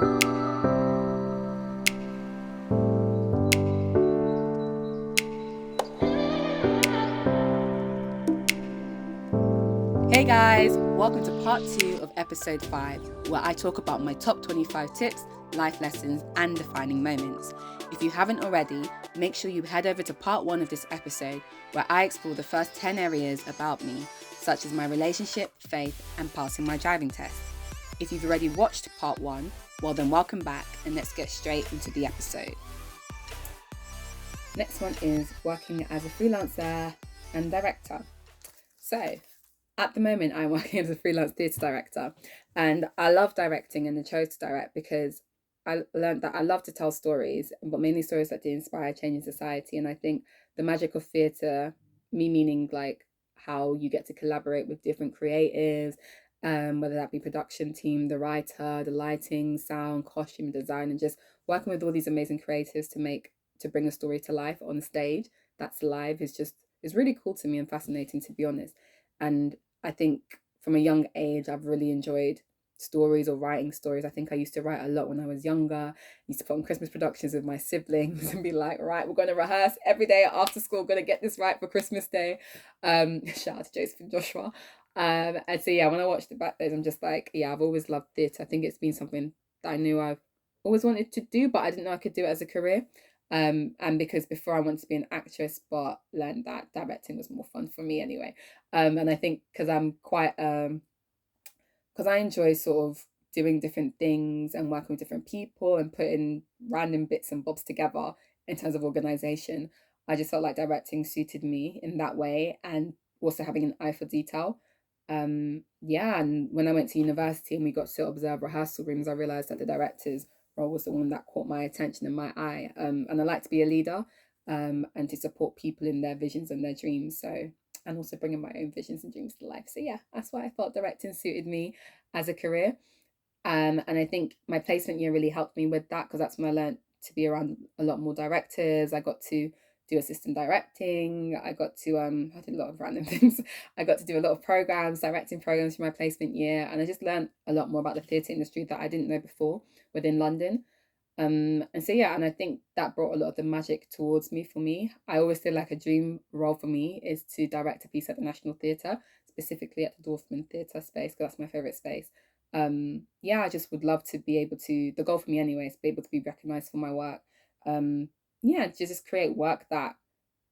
Hey guys, welcome to part 2 of episode 5, where I talk about my top 25 tips, life lessons, and defining moments. If you haven't already, make sure you head over to part 1 of this episode, where I explore the first 10 areas about me, such as my relationship, faith, and passing my driving test. If you've already watched part 1, well then welcome back, and let's get straight into the episode. Next one is working as a freelancer and director. So, at the moment, I'm working as a freelance theatre director, and I love directing, and I chose to direct because I learned that I love to tell stories, but mainly stories that do inspire change in society. And I think the magic of theatre, me meaning like how you get to collaborate with different creatives, whether that be production team, the writer, the lighting, sound, costume design, and just working with all these amazing creatives to bring a story to life on stage that's live is really cool to me and fascinating, to be honest. And I think from a young age, I've really enjoyed stories or writing stories. I think I used to write a lot when I was younger. I used to put on Christmas productions with my siblings and be like, right, we're going to rehearse every day after school. We're going to get this right for Christmas Day. Shout out to Joseph and Joshua. And so, yeah, when I watched it back then, I'm just like, yeah, I've always loved theatre. I think it's been something that I knew I've always wanted to do, but I didn't know I could do it as a career. And because before I wanted to be an actress, but learned that directing was more fun for me anyway. And I think because I'm quite because I enjoy sort of doing different things and working with different people and putting random bits and bobs together in terms of organization. I just felt like directing suited me in that way, and also having an eye for detail. Yeah, and when I went to university and we got to observe rehearsal rooms, I realized that the directors role was the one that caught my attention and my eye. And I like to be a leader, and to support people in their visions and their dreams. So, and also bringing my own visions and dreams to life. So yeah, that's why I thought directing suited me as a career. And I think my placement year really helped me with that, because that's when I learned to be around a lot more directors. I got to do assistant directing. I did a lot of random things. I got to do a lot of programs, directing programs for my placement year, and I just learned a lot more about the theatre industry that I didn't know before within London. And so yeah, and I think that brought a lot of the magic towards me for me. I always feel like a dream role for me is to direct a piece at the National Theatre, specifically at the Dorfman Theatre space, because that's my favourite space. Yeah, I just would love to be able to, the goal for me anyway is to be able to be recognised for my work. Yeah, to just create work that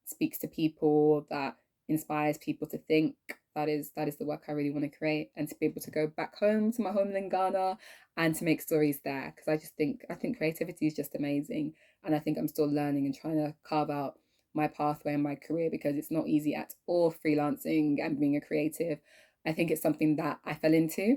speaks to people, that inspires people to think. That is the work I really want to create, and to be able to go back home to my homeland Ghana and to make stories there, because I think creativity is just amazing, and I think I'm still learning and trying to carve out my pathway in my career, because it's not easy at all freelancing and being a creative. I think it's something that I fell into.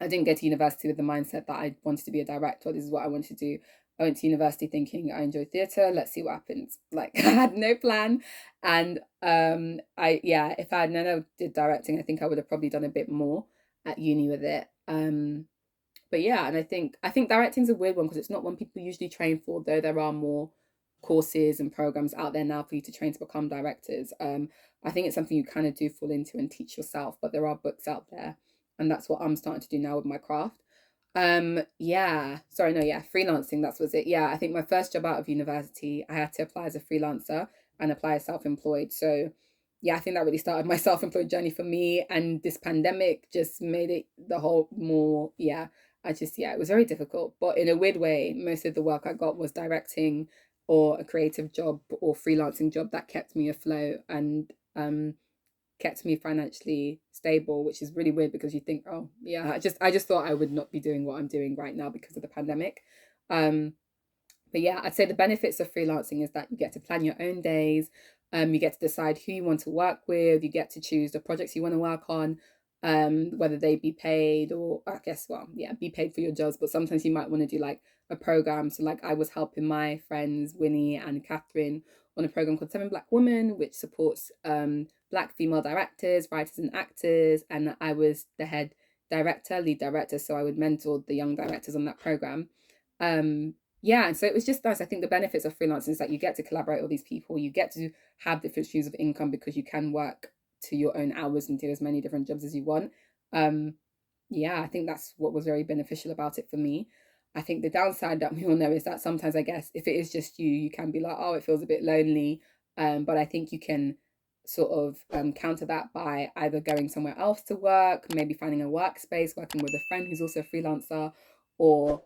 I didn't go to university with the mindset that I wanted to be a director. This is what I wanted to do. I went to university thinking I enjoy theatre. Let's see what happens. Like I had no plan, and if I had known I did directing, I think I would have probably done a bit more at uni with it. But yeah, and I think directing's a weird one, because it's not one people usually train for. Though there are more courses and programs out there now for you to train to become directors. I think it's something you kind of do fall into and teach yourself, but there are books out there, and that's what I'm starting to do now with my craft. Yeah, sorry, no, yeah, freelancing, that was it. Yeah, I think my first job out of university, I had to apply as a freelancer and apply as self-employed. So yeah, I think that really started my self-employed journey for me. And this pandemic just made it the whole more, yeah, it was very difficult. But in a weird way, most of the work I got was directing or a creative job or freelancing job that kept me afloat and kept me financially stable, which is really weird, because you think, oh yeah, I just thought I would not be doing what I'm doing right now because of the pandemic. Um, but yeah, I'd say the benefits of freelancing is that you get to plan your own days. You get to decide who you want to work with. You get to choose the projects you want to work on, whether they be paid or, I guess, well, yeah, be paid for your jobs. But sometimes you might want to do like a program. So like I was helping my friends Winnie and Catherine on a program called Seven Black Women, which supports Black female directors, writers, and actors. And I was the lead director. So I would mentor the young directors on that program. Yeah, and so it was just nice. I think the benefits of freelancing is that you get to collaborate with these people, you get to have different streams of income, because you can work to your own hours and do as many different jobs as you want. um yeah, I think that's what was very beneficial about it for me. I think the downside that we all know is that sometimes, I guess, if it is just you can be like, oh, it feels a bit lonely. But I think you can sort of counter that by either going somewhere else to work, maybe finding a workspace, working with a friend who's also a freelancer, or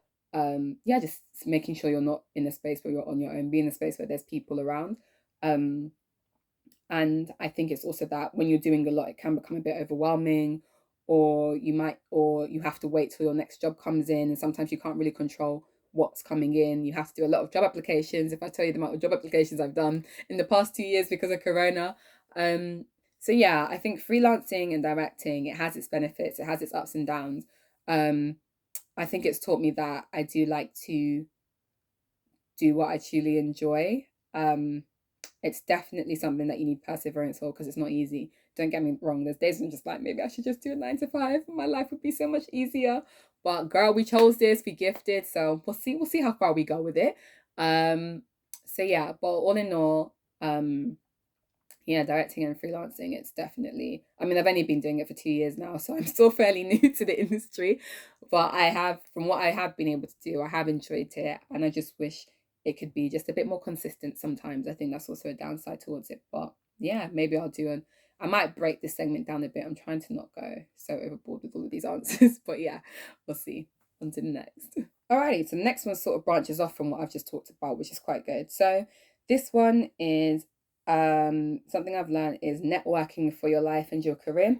yeah, just making sure you're not in a space where you're on your own, be in a space where there's people around. Um, and I think it's also that when you're doing a lot, it can become a bit overwhelming, or you have to wait till your next job comes in. And sometimes you can't really control what's coming in. You have to do a lot of job applications. If I tell you the amount of job applications I've done in the past 2 years because of Corona. Um, so yeah, I think freelancing and directing, it has its benefits, it has its ups and downs. Um, I think it's taught me that I do like to do what I truly enjoy. It's definitely something that you need perseverance for because it's not easy. Don't get me wrong. There's days I'm just like, maybe I should just do a 9 to 5. My life would be so much easier. But girl, we chose this. We gifted, so we'll see. We'll see how far we go with it. Um, so yeah. But all in all, yeah, directing and freelancing, it's definitely, I mean, I've only been doing it for 2 years now, so I'm still fairly new to the industry. But I have, from what I have been able to do, I have enjoyed it. And I just wish it could be just a bit more consistent sometimes. I think that's also a downside towards it. But yeah, maybe I might break this segment down a bit. I'm trying to not go so overboard with all of these answers. But yeah, we'll see. On to the next. Alrighty, so the next one sort of branches off from what I've just talked about, which is quite good. So this one is something I've learned is networking for your life and your career.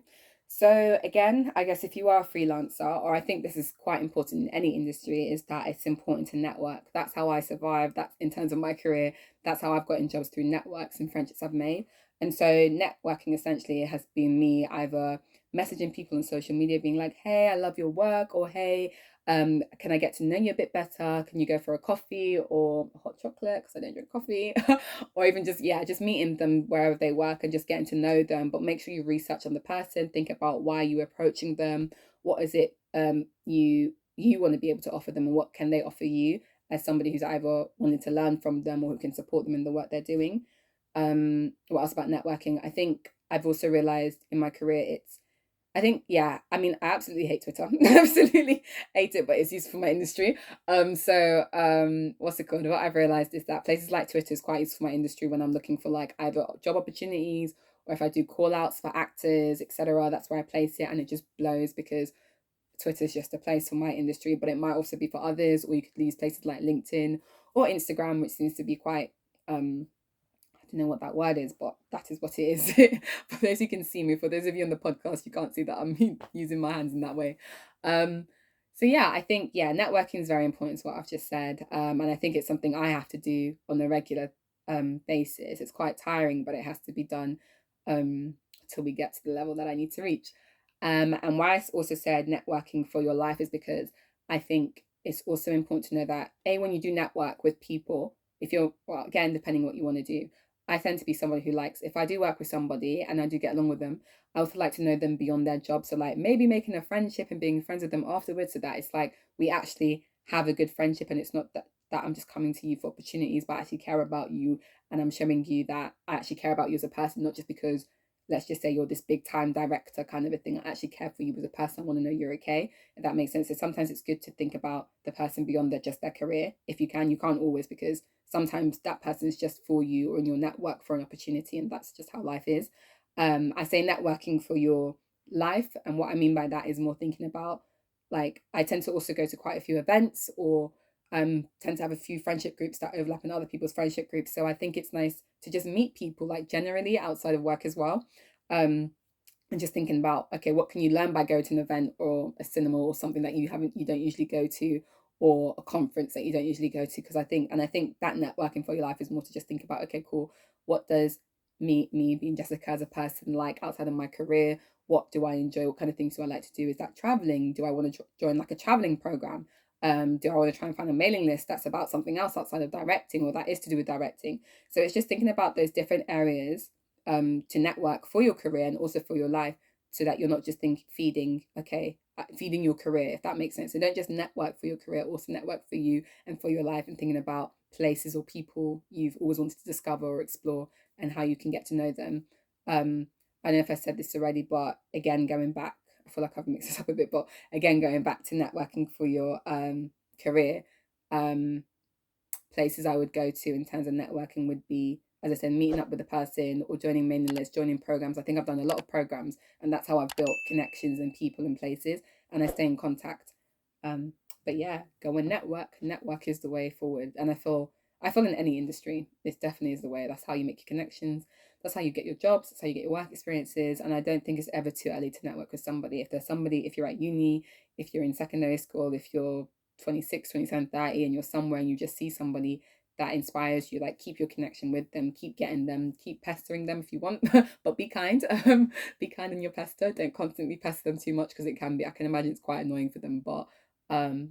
So again, I guess if you are a freelancer, or I think this is quite important in any industry, is that it's important to network. That's how I survive. That's in terms of my career. That's how I've gotten jobs through networks and friendships I've made. And so networking essentially has been me either messaging people on social media, being like, "Hey, I love your work," or "Hey, can I get to know you a bit better? Can you go for a coffee or a hot chocolate? Because I don't drink coffee." Or even just, yeah, just meeting them wherever they work and just getting to know them. But make sure you research on the person, think about why you're approaching them. What is it you want to be able to offer them, and what can they offer you as somebody who's either wanting to learn from them or who can support them in the work they're doing. What else about networking? I think I've also realized in my career I think, yeah, I mean, I absolutely hate Twitter. I absolutely hate it, but it's useful for my industry. What's it called? What I've realized is that places like Twitter is quite useful for my industry when I'm looking for like either job opportunities or if I do call outs for actors, etc. That's where I place it, and it just blows because Twitter is just a place for my industry, but it might also be for others, or you could use places like LinkedIn or Instagram, which seems to be quite I don't know what that word is, but that is what it is. For those who can see me, for those of you on the podcast, you can't see that I'm using my hands in that way. Um, so yeah, I think networking is very important to what I've just said, and I think it's something I have to do on a regular basis. It's quite tiring, but it has to be done till we get to the level that I need to reach. And why I also said networking for your life is because I think it's also important to know that when you do network with people, if you're, well, again, depending what you want to do, I tend to be somebody who likes, if I do work with somebody and I do get along with them, I also like to know them beyond their job. So like maybe making a friendship and being friends with them afterwards, so that it's like we actually have a good friendship, and it's not that I'm just coming to you for opportunities, but I actually care about you, and I'm showing you that I actually care about you as a person, not just because let's just say you're this big time director kind of a thing. I actually care for you as a person. I want to know you're okay, if that makes sense. So sometimes it's good to think about the person beyond just their career. If you can, you can't always, because sometimes that person is just for you or in your network for an opportunity, and that's just how life is. I say networking for your life, and what I mean by that is more thinking about, like, I tend to also go to quite a few events, or tend to have a few friendship groups that overlap in other people's friendship groups. So I think it's nice to just meet people like generally outside of work as well. Um, and just thinking about, okay, what can you learn by going to an event or a cinema or something that you don't usually go to, or a conference that you don't usually go to. Because I think that networking for your life is more to just think about, okay, cool, what does me being Jessica as a person like outside of my career? What do I enjoy? What kind of things do I like to do? Is that traveling? Do I want to join like a traveling program? Do I want to try and find a mailing list that's about something else outside of directing, or that is to do with directing? So it's just thinking about those different areas to network for your career and also for your life, so that you're not just feeding your career, if that makes sense. So don't just network for your career, also network for you and for your life, and thinking about places or people you've always wanted to discover or explore, and how you can get to know them. I don't know if I said this already, but again, going back, I feel like I've mixed this up a bit, but again, going back to networking for your career, places I would go to in terms of networking would be, as I said, meeting up with a person or joining mailing lists, joining programs. I think I've done a lot of programs, and that's how I've built connections and people and places, and I stay in contact. Um, but yeah, go and network. Network is the way forward, and I feel in any industry, this definitely is the way. That's how you make your connections. That's how you get your jobs. That's how you get your work experiences. And I don't think it's ever too early to network with somebody. If you're at uni, if you're in secondary school, if you're 26, 27, 30, and you're somewhere and you just see somebody that inspires you, like keep your connection with them, keep getting them, keep pestering them if you want, but be kind. Be kind in your pester. Don't constantly pester them too much because I can imagine it's quite annoying for them. But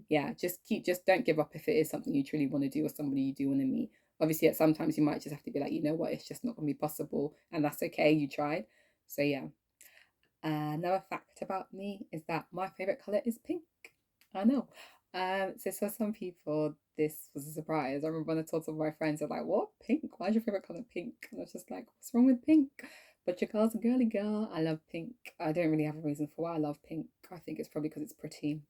yeah, just don't give up if it is something you truly want to do or somebody you do want to meet. Obviously, at sometimes you might just have to be like, you know what, it's just not going to be possible, and that's okay. You tried. So yeah. Another fact about me is that my favorite color is pink. I know. So for some people, this was a surprise. I remember when I told some of my friends, they're like, "What? Pink? Why is your favorite color pink?" And I was just like, "What's wrong with pink?" But your girl's a girly girl. I love pink. I don't really have a reason for why I love pink. I think it's probably because it's pretty.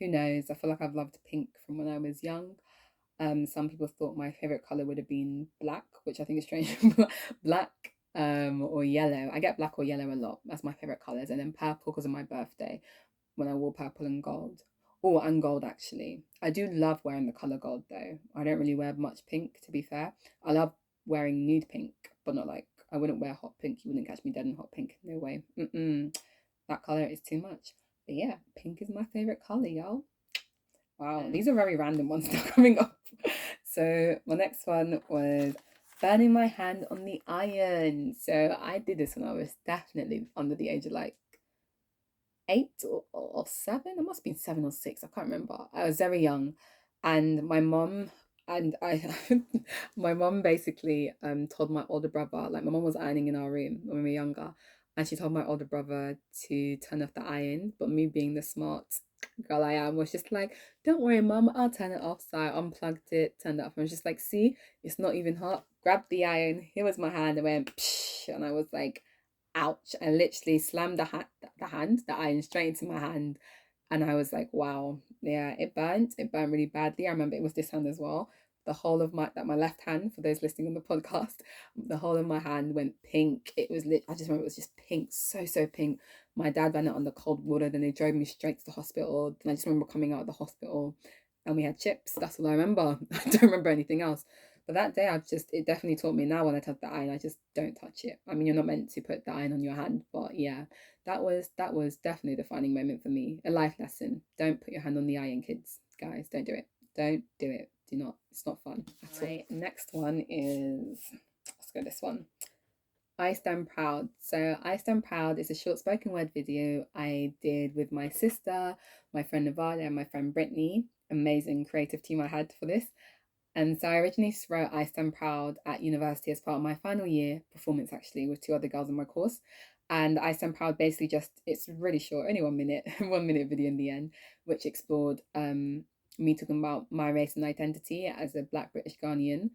Who knows? I feel like I've loved pink from when I was young. Some people thought my favorite color would have been black, which I think is strange. Black, or yellow. I get black or yellow a lot. That's my favorite colors. And then purple because of my birthday when I wore purple and gold. Oh, and gold actually. I do love wearing the color gold though. I don't really wear much pink to be fair. I love wearing nude pink, but not like I wouldn't wear hot pink. You wouldn't catch me dead in hot pink. No way. That color is too much. But yeah, pink is my favorite color, y'all. Wow, these are very random ones now coming up. So my next one was burning my hand on the iron. So I did this when I was definitely under the age of like 8 or 7. It must have been 7 or 6. I can't remember. I was very young, and my mom and I, my mom basically told my older brother, like my mom was ironing in our room when we were younger, and she told my older brother to turn off the iron. But me being the smart girl I am, was just like, "Don't worry, mom, I'll turn it off." So I unplugged it, turned it off. I was just like, "See, it's not even hot." Grabbed the iron. Here was my hand. I went, psh, and I was like, ouch. I literally slammed the iron straight into my hand. And I was like, wow, yeah, it burned. It burned really badly. I remember it was this hand as well. The whole of my left hand, for those listening on the podcast, the whole of my hand went pink. It was lit. I just remember it was just pink, so pink. My dad ran it on the cold water. Then they drove me straight to the hospital. And I just remember coming out of the hospital, and we had chips. That's all I remember. I don't remember anything else. But that day, it definitely taught me now when I touch the iron, I just don't touch it. I mean, you're not meant to put the iron on your hand, but yeah, that was definitely a defining moment for me. A life lesson. Don't put your hand on the iron, kids. Guys, don't do it. Don't do it. Do not. It's not fun at all. Right, next one is, let's go this one. I Stand Proud. So I Stand Proud is a short spoken word video I did with my sister, my friend Nevada, and my friend Brittany. Amazing creative team I had for this. And so I originally wrote I Stand Proud at university as part of my final year performance, actually, with 2 other girls in my course. And I Stand Proud basically it's really short, only 1 minute, 1 minute video in the end, which explored me talking about my race and identity as a Black British Ghanaian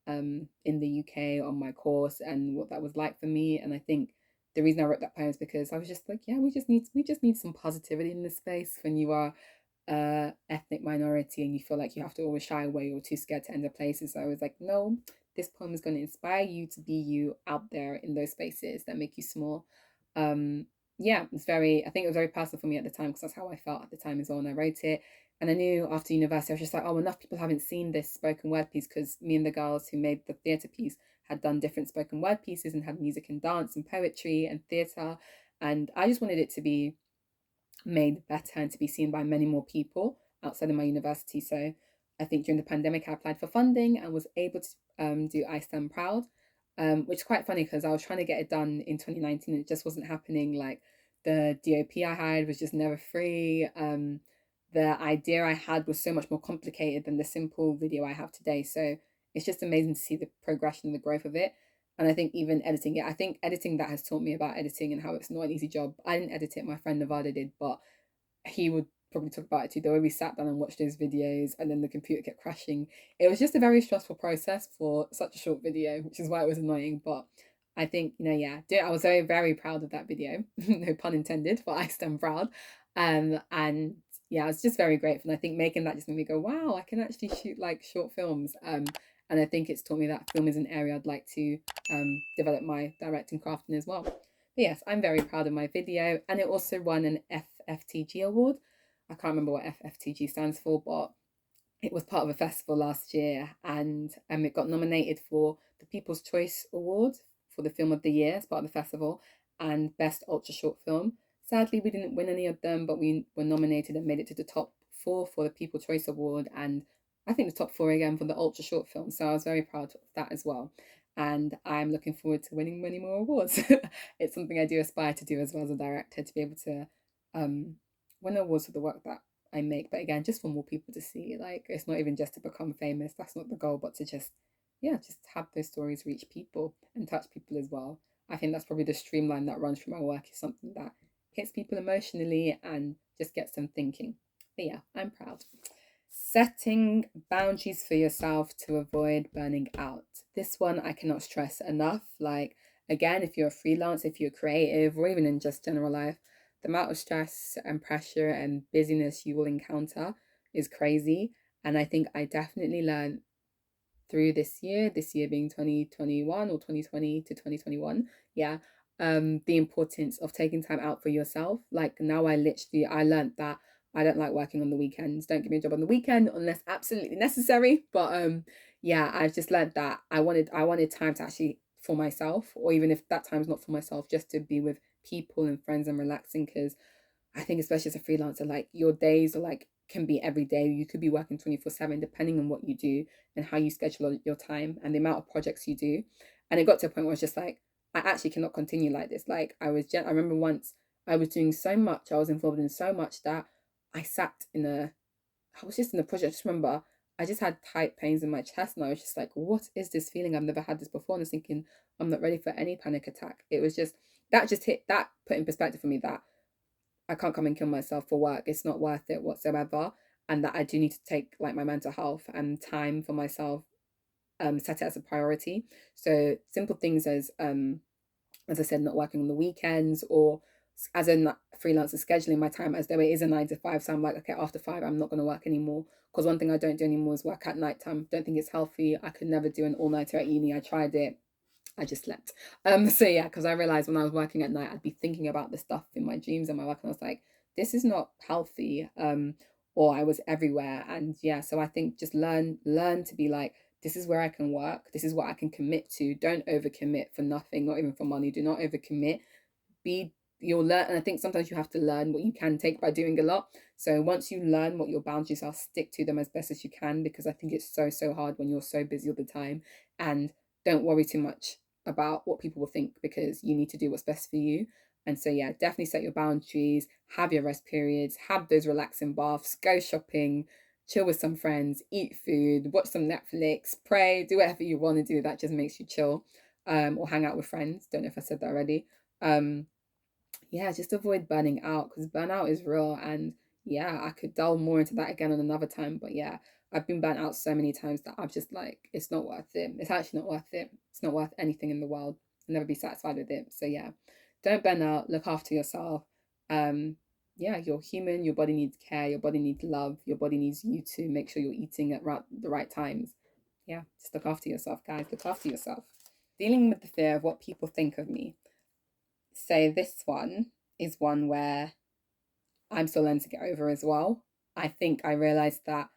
in the UK on my course and what that was like for me. And I think the reason I wrote that poem is because I was just like, yeah, we just need some positivity in this space when you are ethnic minority and you feel like you have to always shy away or too scared to enter places. So I was like, no, this poem is going to inspire you to be you out there in those spaces that make you small. Yeah, I think it was very personal for me at the time because that's how I felt at the time as well when I wrote it. And I knew after university, I was just like, oh, enough people haven't seen this spoken word piece, because me and the girls who made the theatre piece had done different spoken word pieces and had music and dance and poetry and theatre. And I just wanted it to be made better and to be seen by many more people outside of my university. So I think during the pandemic, I applied for funding and was able to do I Stand Proud, which is quite funny because I was trying to get it done in 2019 and it just wasn't happening. Like the DOP I hired was just never free. The idea I had was so much more complicated than the simple video I have today. So it's just amazing to see the progression and the growth of it. And I think even editing it, I think editing that has taught me about editing and how it's not an easy job. I didn't edit it, my friend Nevada did, but he would probably talk about it too. The way we sat down and watched those videos and then the computer kept crashing. It was just a very stressful process for such a short video, which is why it was annoying. But I think, yeah, I was very, very proud of that video. No pun intended, but I stand proud. And yeah, I was just very grateful. And I think making that just made me go, wow, I can actually shoot like short films. And I think it's taught me that film is an area I'd like to develop my directing craft in as well. But yes, I'm very proud of my video, and it also won an FFTG award. I can't remember what FFTG stands for, but it was part of a festival last year, and it got nominated for the People's Choice Award for the Film of the Year as part of the festival, and Best Ultra Short Film. Sadly, we didn't win any of them, but we were nominated and made it to the top four for the People's Choice Award, and I think the top four again for the Ultra Short Film. So I was very proud of that as well. And I'm looking forward to winning many more awards. It's something I do aspire to do as well as a director, to be able to um, win awards for the work that I make, but again, just for more people to see. Like, it's not even just to become famous, that's not the goal, but to just, yeah, just have those stories reach people and touch people as well. I think that's probably the streamline that runs through my work, is something that hits people emotionally and just gets them thinking. But yeah, I'm proud. Setting boundaries for yourself to avoid burning out. This one I cannot stress enough. Like, again, if you're a freelance, if you're creative, or even in just general life, the amount of stress and pressure and busyness you will encounter is crazy. And I think I definitely learned through this year being 2021 or 2020 to 2021, yeah, the importance of taking time out for yourself. Like, now I learned that I don't like working on the weekends. Don't give me a job on the weekend unless absolutely necessary. But yeah, I've just learned that I wanted time to actually for myself, or even if that time's not for myself, just to be with people and friends and relaxing. Because I think, especially as a freelancer, like, your days are like, can be every day. You could be working 24/7 depending on what you do and how you schedule your time and the amount of projects you do. And it got to a point where I was just like, I actually cannot continue like this. Like, I remember once I was doing so much, I was involved in so much that I sat in a, I was just in the project. I just remember I just had tight pains in my chest, and I was just like, what is this feeling? I've never had this before. And I was thinking, I'm not ready for any panic attack. It was just, that just hit, that put in perspective for me that I can't come and kill myself for work. It's not worth it whatsoever. And that I do need to take like my mental health and time for myself, set it as a priority. So simple things as I said, not working on the weekends, or as a freelancer, scheduling my time as though it is a 9 to 5. So I'm like, okay, after 5, I'm not going to work anymore. Because one thing I don't do anymore is work at night time. Don't think it's healthy. I could never do an all nighter at uni. I tried it. I just slept. So yeah, because I realized when I was working at night, I'd be thinking about the stuff in my dreams and my work, and I was like, this is not healthy. Or I was everywhere, and yeah. So I think just learn to be like, this is where I can work. This is what I can commit to. Don't overcommit for nothing, not even for money. Do not overcommit. Be You'll learn, and I think sometimes you have to learn what you can take by doing a lot. So once you learn what your boundaries are, stick to them as best as you can, because I think it's so hard when you're so busy all the time. And don't worry too much about what people will think, because you need to do what's best for you. And so yeah, definitely set your boundaries, have your rest periods, have those relaxing baths, go shopping, chill with some friends, eat food, watch some Netflix, pray, do whatever you want to do that just makes you chill. Or hang out with friends. Don't know if I said that already. um yeah, just avoid burning out, because burnout is real. And yeah, I could delve more into that again on another time. But yeah, I've been burnt out so many times that I'm just like, it's not worth it. It's actually not worth it. It's not worth anything in the world. I'll never be satisfied with it. So yeah, don't burn out. Look after yourself. Um, yeah, you're human. Your body needs care. Your body needs love. Your body needs you to make sure you're eating at the right times. Yeah, just look after yourself, guys. Look after yourself. Dealing with the fear of what people think of me. So this one is one where I'm still learning to get over as well. I think I realized that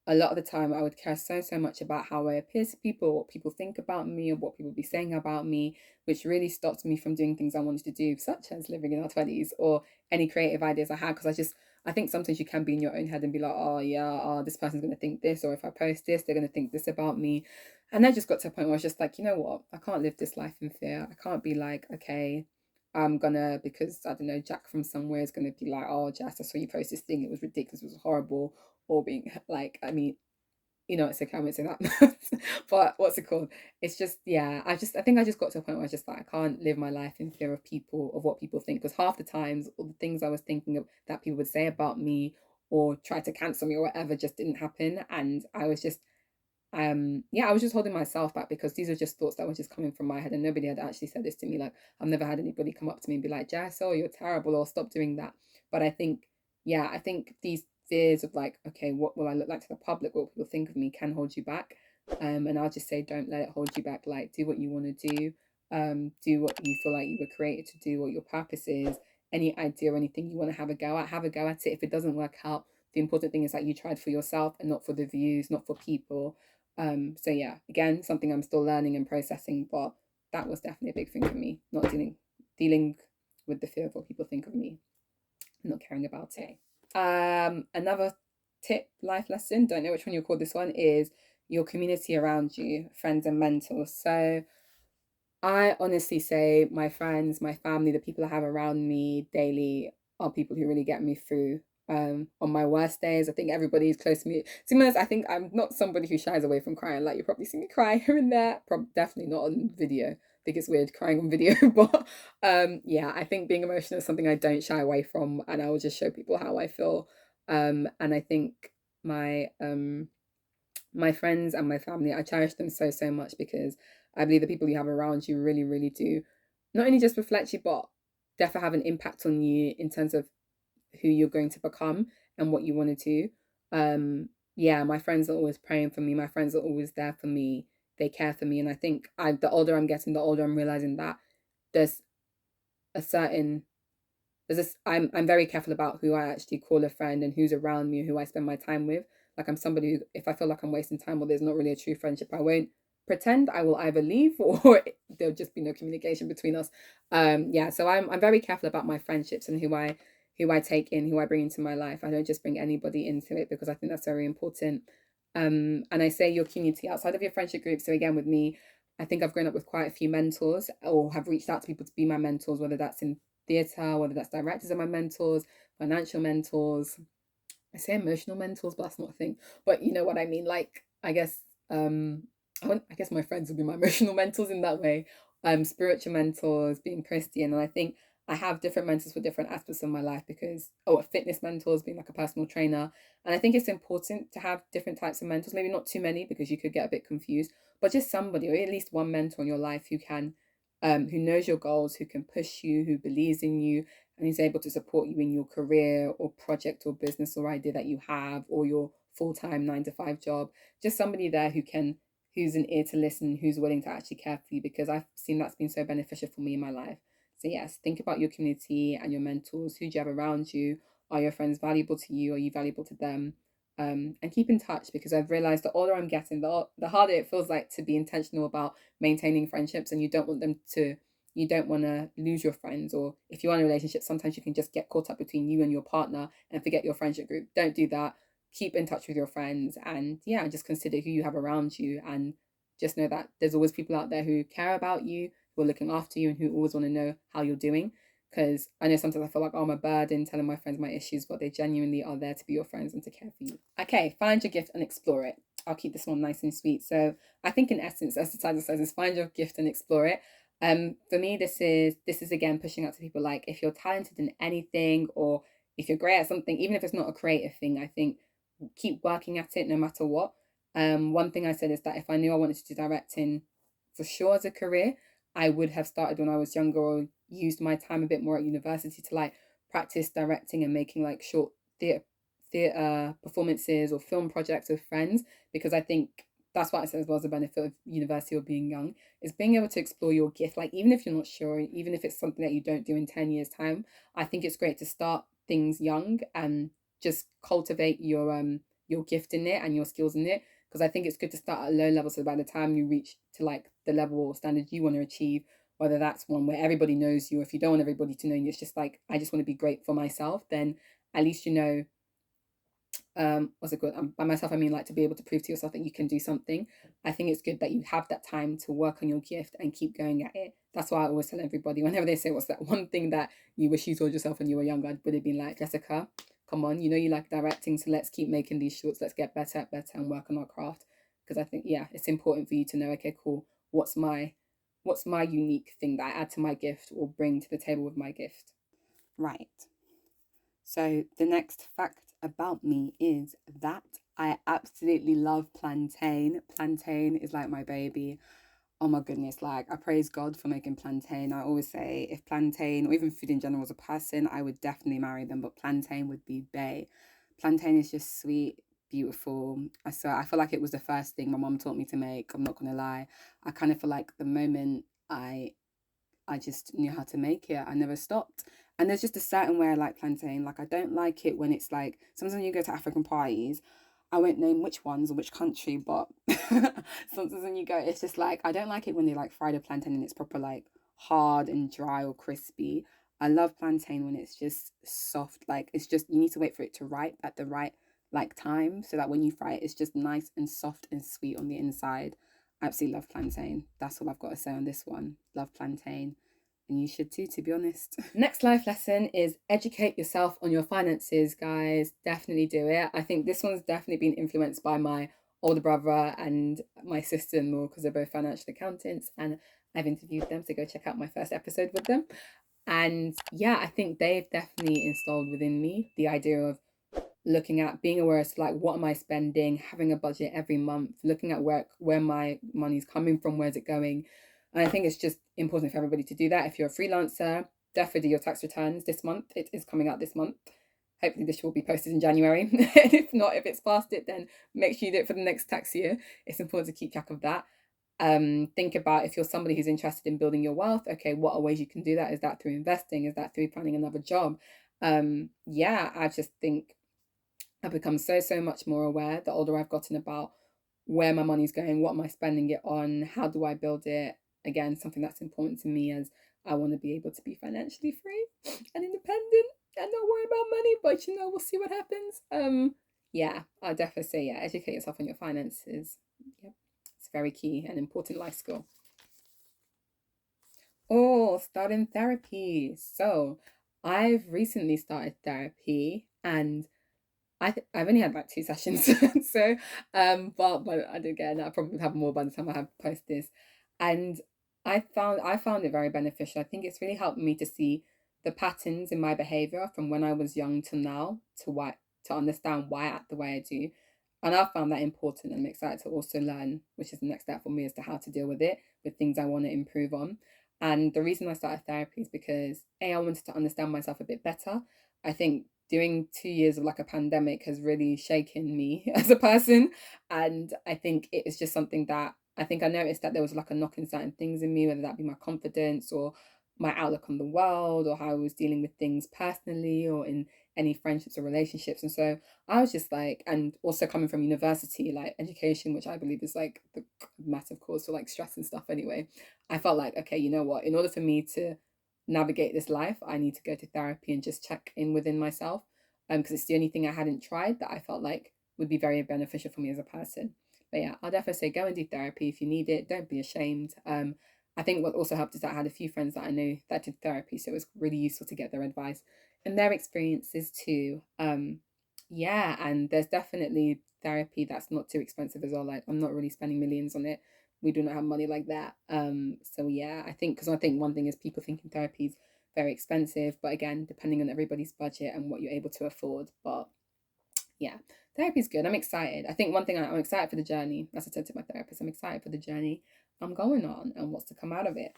a lot of the time I would care so much about how I appear to people, what people think about me, or what people be saying about me, which really stopped me from doing things I wanted to do, such as living in our 20s, or any creative ideas I had. Because I think sometimes you can be in your own head and be like, oh yeah, oh, this person's going to think this, or if I post this, they're going to think this about me. And I just got to a point where I was just like, you know what, I can't live this life in fear. I can't be like, okay, I'm gonna, because I don't know, Jack from somewhere is gonna be like, oh, Jess, I saw you post this thing, it was ridiculous, it was horrible, or being like, I mean, it's okay, I won't say that. But what's it called? It's just, yeah, I think I just got to a point where I was just like, I can't live my life in fear of people, of what people think. Because half the times, all the things I was thinking of that people would say about me or try to cancel me or whatever just didn't happen. And I was just, yeah, I was just holding myself back, because these are just thoughts that were just coming from my head, and nobody had actually said this to me. Like, I've never had anybody come up to me and be like, Jess, oh, you're terrible, or stop doing that. But I think, yeah, I think these fears of like, okay, what will I look like to the public? What will people think of me can hold you back. And I'll just say, don't let it hold you back. Like, do what you want to do. Do what you feel like you were created to do, what your purpose is. Any idea or anything you want to have a go at it. If it doesn't work out, the important thing is that you tried for yourself and not for the views, not for people. So yeah, again, something I'm still learning and processing, but that was definitely a big thing for me. Not dealing with the fear of what people think of me, not caring about it. Another tip, life lesson, don't know which one you call this one, is your community around you, friends and mentors. So I honestly say my friends, my family, the people I have around me daily are people who really get me through. On my worst days, I think everybody is close to me. To be honest, I think I'm not somebody who shies away from crying. Like, you probably see me cry here and there. Definitely not on video. I think it's weird crying on video, but yeah, I think being emotional is something I don't shy away from, and I will just show people how I feel. And I think my my friends and my family, I cherish them so, so much, because I believe the people you have around you really, really do not only just reflect you, but definitely have an impact on you in terms of who you're going to become and what you want to do. Yeah, my friends are always praying for me. My friends are always there for me. They care for me. And I think the older I'm getting, the older I'm realizing that there's a certain there's this I'm very careful about who I actually call a friend and who's around me, who I spend my time with. Like, I'm somebody who, if I feel like I'm wasting time or there's not really a true friendship, I won't pretend. I will either leave or there'll just be no communication between us. Yeah, so I'm very careful about my friendships and who I take in, who I bring into my life. I don't just bring anybody into it, because I think that's very important. And I say your community outside of your friendship group. So again, with me, I think I've grown up with quite a few mentors, or have reached out to people to be my mentors, whether that's in theatre, whether that's directors are my mentors, financial mentors. I say emotional mentors, but that's not a thing. But you know what I mean. Like, I guess I guess my friends would be my emotional mentors in that way. Spiritual mentors, being Christian, and I think I have different mentors for different aspects of my life, because fitness mentors, being like a personal trainer, and I think it's important to have different types of mentors. Maybe not too many, because you could get a bit confused, but just somebody, or at least one mentor in your life who knows your goals, who can push you, who believes in you, and is able to support you in your career or project or business or idea that you have, or your full-time 9 to 5 job. Just somebody there who's an ear to listen, who's willing to actually care for you, because I've seen that's been so beneficial for me in my life. So yes, think about your community and your mentors. Who do you have around you? Are your friends valuable to you? Are you valuable to them? And keep in touch, because I've realized the older I'm getting, the harder it feels like to be intentional about maintaining friendships, and you don't want to lose your friends. Or if you're in a relationship, sometimes you can just get caught up between you and your partner and forget your friendship group. Don't do that. Keep in touch with your friends, and yeah, just consider who you have around you, and just know that there's always people out there who care about you, who are looking after you, and who always want to know how you're doing. Because I know sometimes I feel like, oh, I'm a burden telling my friends my issues, but they genuinely are there to be your friends and to care for you. Okay, find your gift and explore it. I'll keep this one nice and sweet. So I think in essence, as the title says, is find your gift and explore it. For me, this is again pushing out to people, like, if you're talented in anything, or if you're great at something, even if it's not a creative thing, I think keep working at it no matter what. One thing I said is that if I knew I wanted to do directing for sure as a career, I would have started when I was younger, or used my time a bit more at university to like practice directing and making like short theatre performances or film projects with friends, because I think that's what I said as well as the benefit of university or being young, is being able to explore your gift. Like, even if you're not sure, even if it's something that you don't do in 10 years time, I think it's great to start things young and just cultivate your gift in it and your skills in it, because I think it's good to start at a low level, so by the time you reach to like the level or standard you want to achieve, whether that's one where everybody knows you, or if you don't want everybody to know you, it's just like, I just want to be great for myself, then at least you know, what's it called? By myself, I mean, like, to be able to prove to yourself that you can do something. I think it's good that you have that time to work on your gift and keep going at it. That's why I always tell everybody, whenever they say, what's that one thing that you wish you told yourself when you were younger, I would have been like, Jessica, come on, you know you like directing, so let's keep making these shorts. Let's get better at better and work on our craft. Because I think, yeah, it's important for you to know, okay, cool, what's my unique thing that I add to my gift or bring to the table with my gift. Right. So the next fact about me is that I absolutely love plantain. Plantain is like my baby. oh my goodness, like I praise God for making plantain. I always say if plantain or even food in general was a person, I would definitely marry them, but plantain would be bae. Plantain is just sweet, beautiful. I feel like it was the first thing my mom taught me to make. I'm not gonna lie. I kind of feel like the moment I just knew how to make it. I never stopped. And there's just a certain way I like plantain. Like I don't like it when it's like sometimes when you go to African parties, I won't name which ones or which country, but sometimes when you go, it's just like I don't like it when they like fry the plantain and it's proper like hard and dry or crispy. I love plantain when it's just soft. Like it's just you need to wait for it to ripe at the right like time so that when you fry it, it's just nice and soft and sweet on the inside. Absolutely love plantain. That's all I've got to say on this one. Love plantain. And you should too, to be honest. Next life lesson is educate yourself on your finances, guys. Definitely do it. I think this one's definitely been influenced by my older brother and my sister-in-law because they're both financial accountants and I've interviewed them. So go check out my first episode with them. And yeah, I think they've definitely installed within me the idea of looking at being aware as to like what am I spending, having a budget every month, looking at where my money's coming from, where's it going. And I think it's just important for everybody to do that. If you're a freelancer, definitely do your tax returns this month. It is coming out this month. Hopefully this will be posted in January. And if not, if it's past it, then make sure you do it for the next tax year. It's important to keep track of that. Think about if you're somebody who's interested in building your wealth, okay, what are ways you can do that? Is that through investing? Is that through planning another job? Yeah, I just think I've become so much more aware the older I've gotten about where my money's going, what am I spending it on, how do I build it? Again, something that's important to me as I want to be able to be financially free and independent and not worry about money, but we'll see what happens. Yeah, I'll definitely say yeah, educate yourself on your finances. Yep. It's very key and important life skill. Oh, starting therapy. So I've recently started therapy and I've only had like 2 sessions, so but again I probably have more by the time I have post this, and I found it very beneficial. I think it's really helped me to see the patterns in my behavior from when I was young to now to understand why I act the way I do, and I found that important and I'm excited to also learn, which is the next step for me as to how to deal with it with things I want to improve on. And the reason I started therapy is because I wanted to understand myself a bit better. I think doing 2 years of like a pandemic has really shaken me as a person. And I think it is just something that I think I noticed that there was like a knock in certain things in me, whether that be my confidence or my outlook on the world or how I was dealing with things personally or in any friendships or relationships. And so I was just like, and also coming from university, like education, which I believe is like the massive cause for like stress and stuff anyway. I felt like, okay, you know what, in order for me to navigate this life, I need to go to therapy and just check in within myself. Because it's the only thing I hadn't tried that I felt like would be very beneficial for me as a person. But yeah, I'll definitely say go and do therapy if you need it. Don't be ashamed. I think what also helped is that I had a few friends that I know that did therapy, so it was really useful to get their advice and their experiences too. Yeah, and there's definitely therapy that's not too expensive as well. Like I'm not really spending millions on it. We do not have money like that. So yeah, I think because I think one thing is people thinking therapy is very expensive, but again, depending on everybody's budget and what you're able to afford. But yeah, therapy's good. I'm excited. I think one thing I'm excited for the journey. As I said to my therapist, I'm excited for the journey I'm going on and what's to come out of it.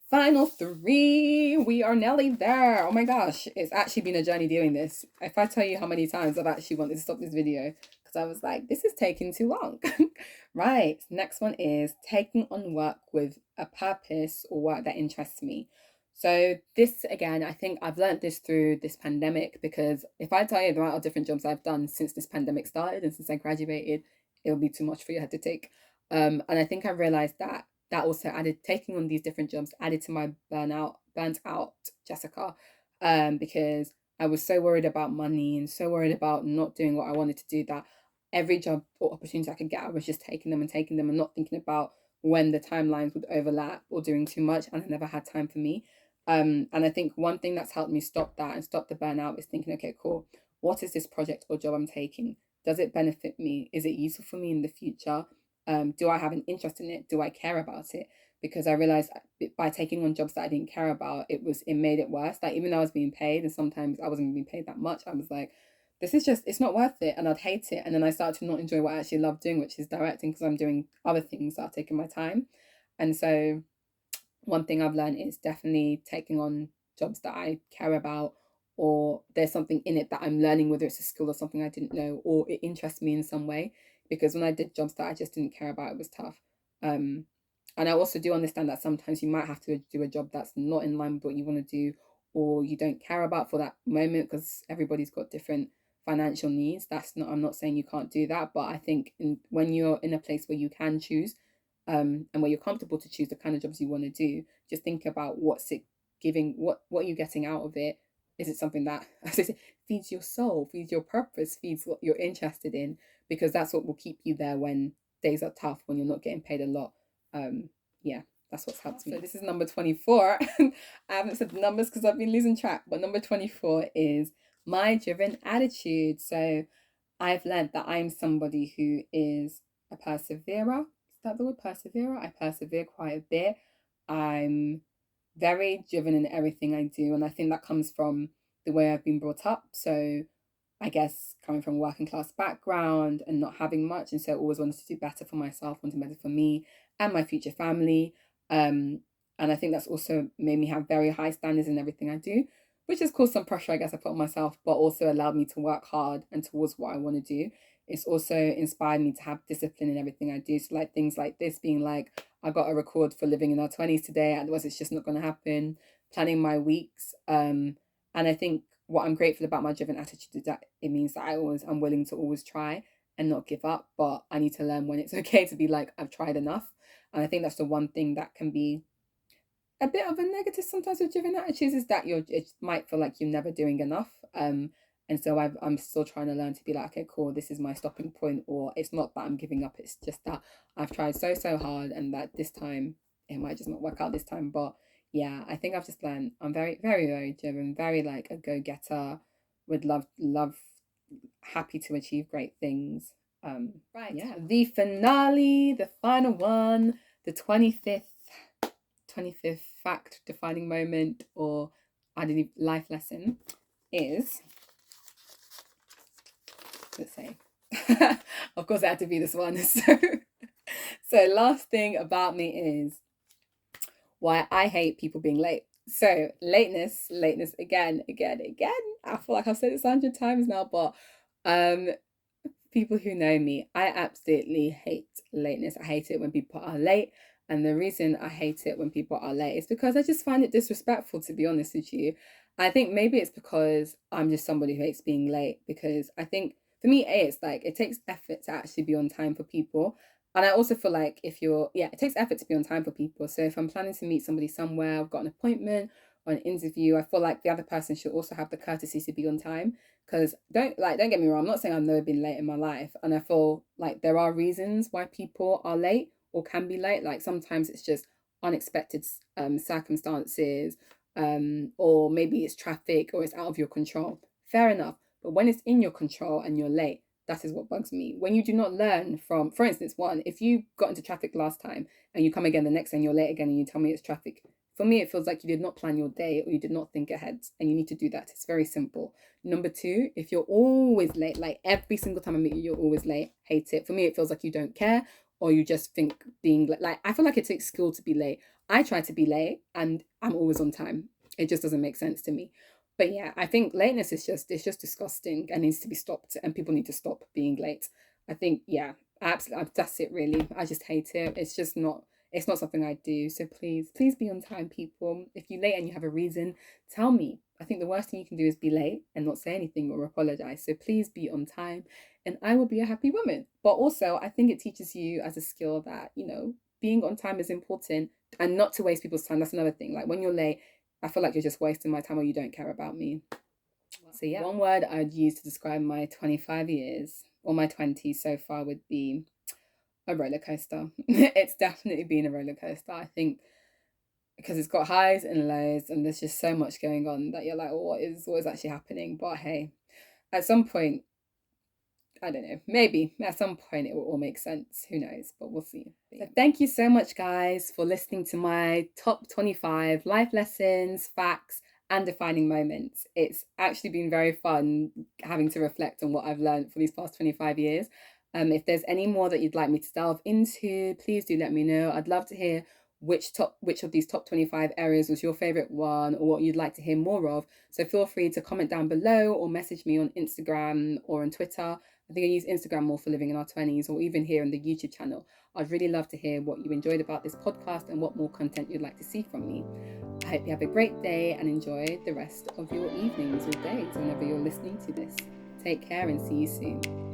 Final three. We are nearly there. Oh my gosh. It's actually been a journey doing this. If I tell you how many times I've actually wanted to stop this video because I was like, this is taking too long. Right. Next one is taking on work with a purpose or work that interests me. So this again, I think I've learned this through this pandemic because if I tell you the amount of different jobs I've done since this pandemic started and since I graduated, it'll be too much for your head to take. And I think I realized that also added taking on these different jobs added to my burnt out Jessica, because I was so worried about money and so worried about not doing what I wanted to do that every job or opportunity I could get, I was just taking them and not thinking about when the timelines would overlap or doing too much, and I never had time for me. And I think one thing that's helped me stop that and stop the burnout is thinking, okay, cool, what is this project or job I'm taking? Does it benefit me? Is it useful for me in the future? Do I have an interest in it? Do I care about it? Because I realized by taking on jobs that I didn't care about, it made it worse. Like even though I was being paid, and sometimes I wasn't being paid that much, I was like, it's not worth it, and I'd hate it. And then I started to not enjoy what I actually love doing, which is directing, because I'm doing other things that are taking my time. And so one thing I've learned is definitely taking on jobs that I care about, or there's something in it that I'm learning, whether it's a skill or something I didn't know, or it interests me in some way. Because when I did jobs that I just didn't care about, it was tough. Um, and I also do understand that sometimes you might have to do a job that's not in line with what you want to do, or you don't care about for that moment, because everybody's got different financial needs. That's not, I'm not saying you can't do that, but I think when you're in a place where you can choose, and where you're comfortable to choose the kind of jobs you want to do, just think about what's it giving, what are you getting out of it? Is it something that, as I say, feeds your soul, feeds your purpose, feeds what you're interested in? Because that's what will keep you there when days are tough, when you're not getting paid a lot. Yeah, that's what's helped me. So this is number 24. I haven't said the numbers because I've been losing track, but number 24 is my driven attitude. So I've learned that I'm somebody who is a perseverer. Is that the word, perseverer? I persevere quite a bit. I'm very driven in everything I do, and I think that comes from the way I've been brought up. So I guess coming from a working class background and not having much, and so always wanted to do better for myself, wanting better for me and my future family. And I think that's also made me have very high standards in everything I do, which has caused some pressure, I guess, I put on myself, but also allowed me to work hard and towards what I want to do. It's also inspired me to have discipline in everything I do. So like things like this, being like, I got a record for living in our 20s today, otherwise it's just not going to happen. Planning my weeks. And I think what I'm grateful about my driven attitude is that it means that I'm willing to always try and not give up, but I need to learn when it's okay to be like, I've tried enough. And I think that's the one thing that can be a bit of a negative sometimes with driven attitudes, is that it might feel like you're never doing enough. And so I'm still trying to learn to be like, okay, cool, this is my stopping point, or it's not that I'm giving up, it's just that I've tried so hard, and that this time it might just not work out this time. But yeah, I think I've just learned I'm very driven, very like a go-getter, would love happy to achieve great things. Right, yeah, the finale, the final one, the 25th fact defining moment or life lesson is, let's say, of course it had to be this one. So last thing about me is why I hate people being late. So lateness again. I feel like I've said this 100 times now, but people who know me, I absolutely hate lateness. I hate it when people are late. And the reason I hate it when people are late is because I just find it disrespectful, to be honest with you. I think maybe it's because I'm just somebody who hates being late, because I think for me, it's like it takes effort to actually be on time for people. And I also feel like it takes effort to be on time for people. So if I'm planning to meet somebody somewhere, I've got an appointment or an interview, I feel like the other person should also have the courtesy to be on time. Because don't get me wrong, I'm not saying I've never been late in my life, and I feel like there are reasons why people are late or can be late. Like sometimes it's just unexpected circumstances, or maybe it's traffic or it's out of your control. Fair enough. But when it's in your control and you're late, that is what bugs me. When you do not learn from, for instance, if you got into traffic last time and you come again the next and you're late again and you tell me it's traffic, for me, it feels like you did not plan your day or you did not think ahead, and you need to do that. It's very simple. Number two, if you're always late, like every single time I meet you, you're always late, hate it. For me, it feels like you don't care, or you just think being like, I feel like it takes skill to be late. I try to be late and I'm always on time. It just doesn't make sense to me. But yeah, I think lateness it's just disgusting and needs to be stopped, and people need to stop being late. I think, yeah, absolutely, that's it really. I just hate it. It's not something I do. So please be on time, people. If you're late and you have a reason, tell me. I think the worst thing you can do is be late and not say anything or apologize. So please be on time and I will be a happy woman. But also, I think it teaches you as a skill that, being on time is important, and not to waste people's time. That's another thing. Like when you're late, I feel like you're just wasting my time or you don't care about me. So yeah, one word I'd use to describe my 25 years or my 20s so far would be a roller coaster. It's definitely been a roller coaster. I think because it's got highs and lows, and there's just so much going on that you're like, oh, what is actually happening? But hey, at some point, I don't know, maybe at some point it will all make sense. Who knows? But we'll see. So thank you so much, guys, for listening to my top 25 life lessons, facts, and defining moments. It's actually been very fun having to reflect on what I've learned for these past 25 years. If there's any more that you'd like me to delve into, please do let me know. I'd love to hear which of these top 25 areas was your favorite one, or what you'd like to hear more of. So feel free to comment down below or message me on Instagram or on Twitter. I think I use Instagram more for living in our 20s, or even here on the YouTube channel. I'd really love to hear what you enjoyed about this podcast and what more content you'd like to see from me. I hope you have a great day and enjoy the rest of your evenings or days whenever you're listening to this. Take care and see you soon.